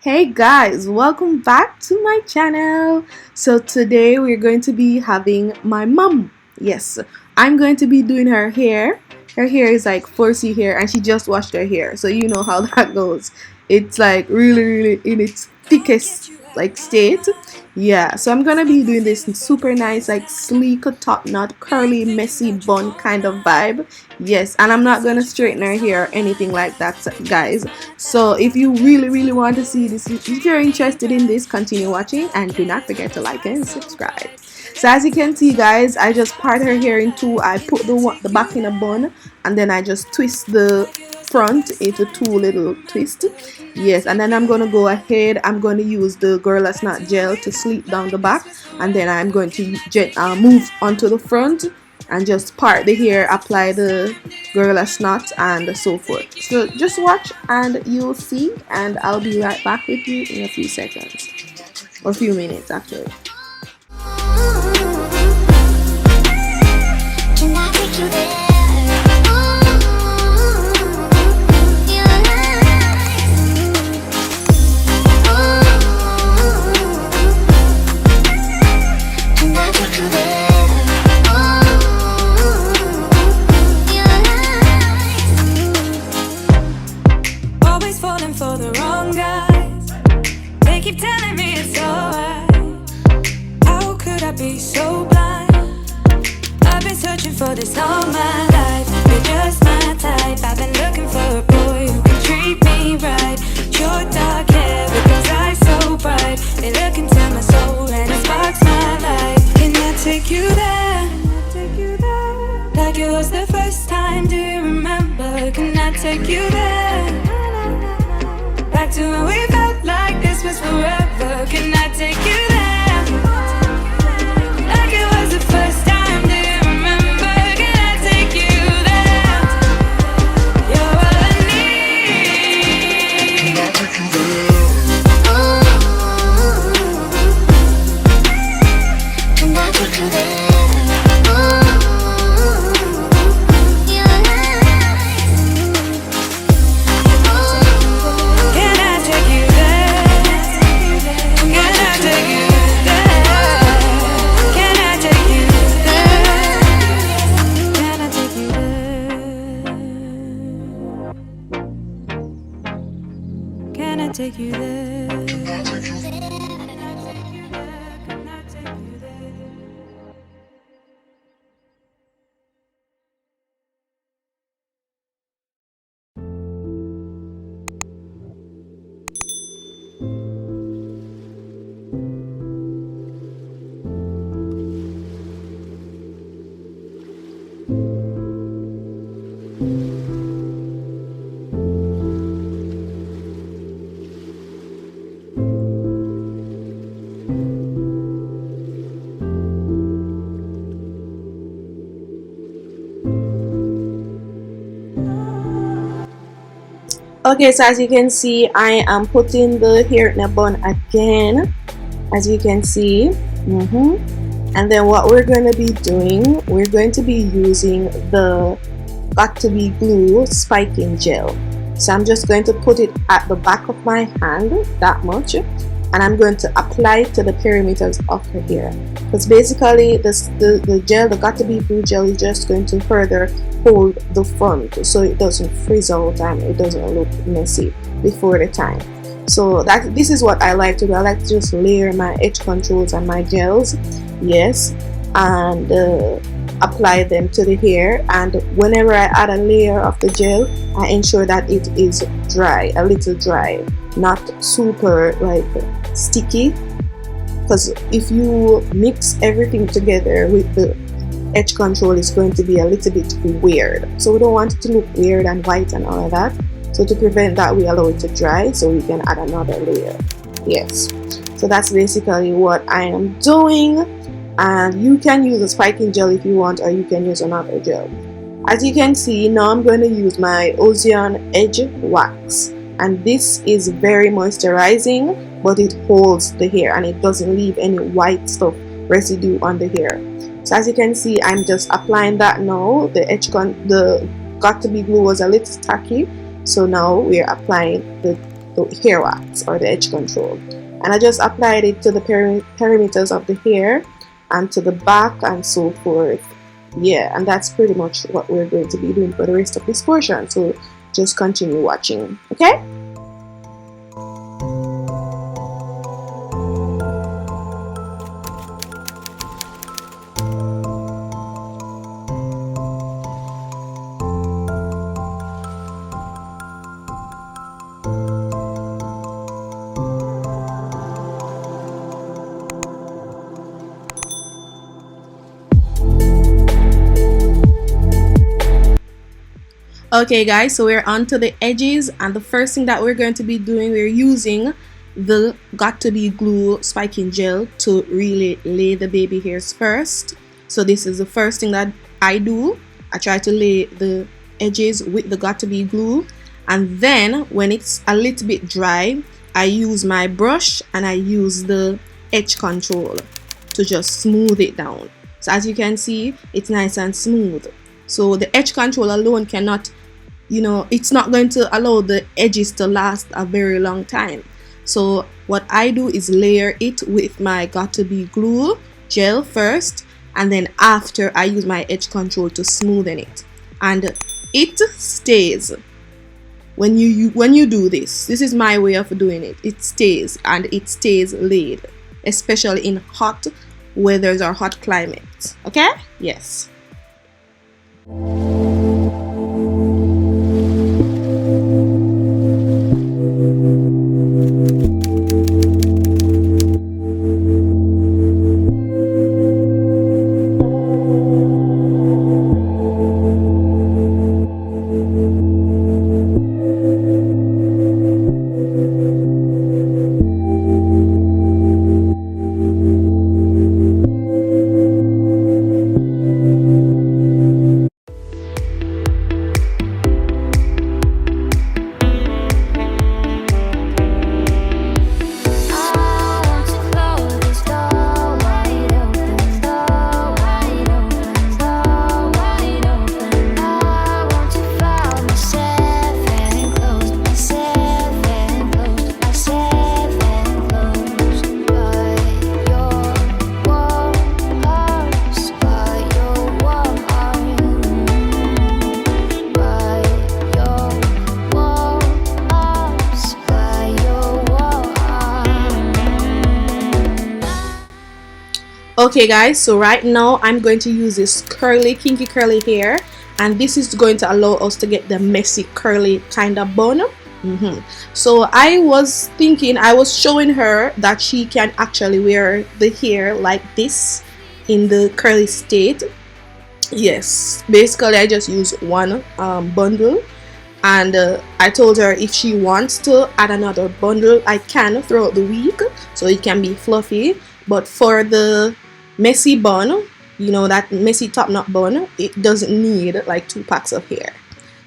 Hey guys, welcome back to my channel. So today we're going to be having my mom. Yes, I'm going to be doing her hair. Her hair is like 4C hair and she just washed her hair. So you know how that goes. It's like really in its thickest like state. Yeah, so I'm gonna be doing this super nice like sleek top knot curly messy bun kind of vibe. Yes, and I'm not gonna straighten her hair or anything like that, guys. So if you really want to see this, if you're interested in this, continue watching and do not forget to like and subscribe. So as you can see guys, I just part her hair in two. I put the back in a bun and then I just twist the front into two little twists. Yes, and then I'm gonna go ahead, I'm going to use the Snot gel to sleep down the back, and then I'm going to move onto the front and just part the hair, apply the Snot and so forth. So just watch and you'll see, and I'll be right back with you in a few seconds or a few minutes actually. Keep telling me it's alright. How could I be so blind? I've been searching for this all my life. You're just my type. I've been looking for a boy who can treat me right. Your dark hair with those eyes so bright, they look into my soul and it sparks my life. Can I take you there? Like it was the first time, do you remember? Can I take you there? Back to when we felt like this was forever. Can I take you there? Like it was the first time, do you remember? Can I take you there? You're all I need. Can I take you there? Can I take you there? Take you there. Okay, so as you can see, I am putting the hair in a bun again, as you can see. And then what we're going to be doing, we're going to be using the got.We glue spiking gel. So I'm just going to put it at the back of my hand, that much, and I'm going to apply it to the perimeters of her hair, because basically the gel, the got.We glue gel, is just going to further hold the front so it doesn't frizz out and it doesn't look messy before the time. So this is what I like to do. I like to just layer my edge controls and my gels, yes, and apply them to the hair. And whenever I add a layer of the gel, I ensure that it is dry, a little dry, not super like sticky, because if you mix everything together with the edge control, is going to be a little bit weird. So we don't want it to look weird and white and all of that. So to prevent that, we allow it to dry so we can add another layer. Yes, so that's basically what I am doing. And you can use a spiking gel if you want, or you can use another gel. As you can see, now I'm going to use my Ocean Edge Wax, and this is very moisturizing, but it holds the hair and it doesn't leave any white stuff residue on the hair. So as you can see, I'm just applying that now. The got.We glue was a little tacky, so now we're applying the the hair wax or the edge control, and I just applied it to the perimeters of the hair and to the back and so forth. Yeah, and that's pretty much what we're going to be doing for the rest of this portion, so just continue watching, okay? Okay guys, so we're on to the edges, and the first thing that we're going to be doing, we're using the got2b glue spiking gel to really lay the baby hairs first. So this is the first thing that I do. I try to lay the edges with the got2b glue, and then when it's a little bit dry, I use my brush and I use the edge control to just smooth it down. So as you can see, it's nice and smooth. So the edge control alone cannot, you know, it's not going to allow the edges to last a very long time. So what I do is layer it with my got2b glue gel first, and then after I use my edge control to smoothen it, and it stays. When you do this is my way of doing it. It stays, and it stays laid, especially in hot weathers or hot climates. Okay? Yes. Okay guys, so right now I'm going to use this kinky curly hair, and this is going to allow us to get the messy curly kind of bun. So I was thinking, I was showing her that she can actually wear the hair like this in the curly state. Yes, basically I just use one bundle, and I told her if she wants to add another bundle, I can throughout the week so it can be fluffy. But for the messy bun, you know, that messy top knot bun, it doesn't need like 2 packs of hair.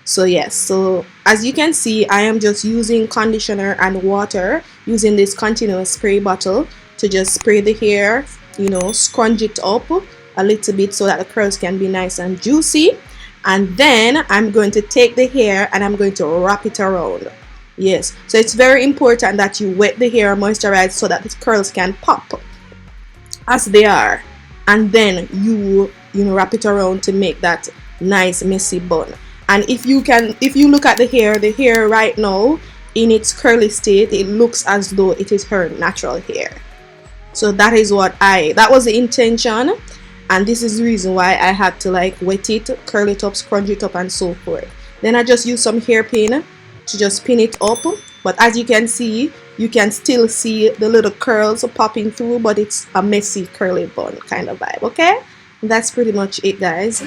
So yes, so as you can see, I am just using conditioner and water, using this continuous spray bottle to just spray the hair, you know, scrunch it up a little bit so that the curls can be nice and juicy. And then I'm going to take the hair and I'm going to wrap it around. Yes, so it's very important that you wet the hair, moisturize, so that the curls can pop as they are, and then you know, wrap it around to make that nice messy bun. And if you look at the hair right now in its curly state, it looks as though it is her natural hair. So that is that was the intention, and this is the reason why I had to like wet it, curl it up, scrunch it up, and so forth. Then I just use some hairpin to just pin it up. But as you can see, you can still see the little curls popping through, but it's a messy curly bun kind of vibe. Okay, that's pretty much it, guys.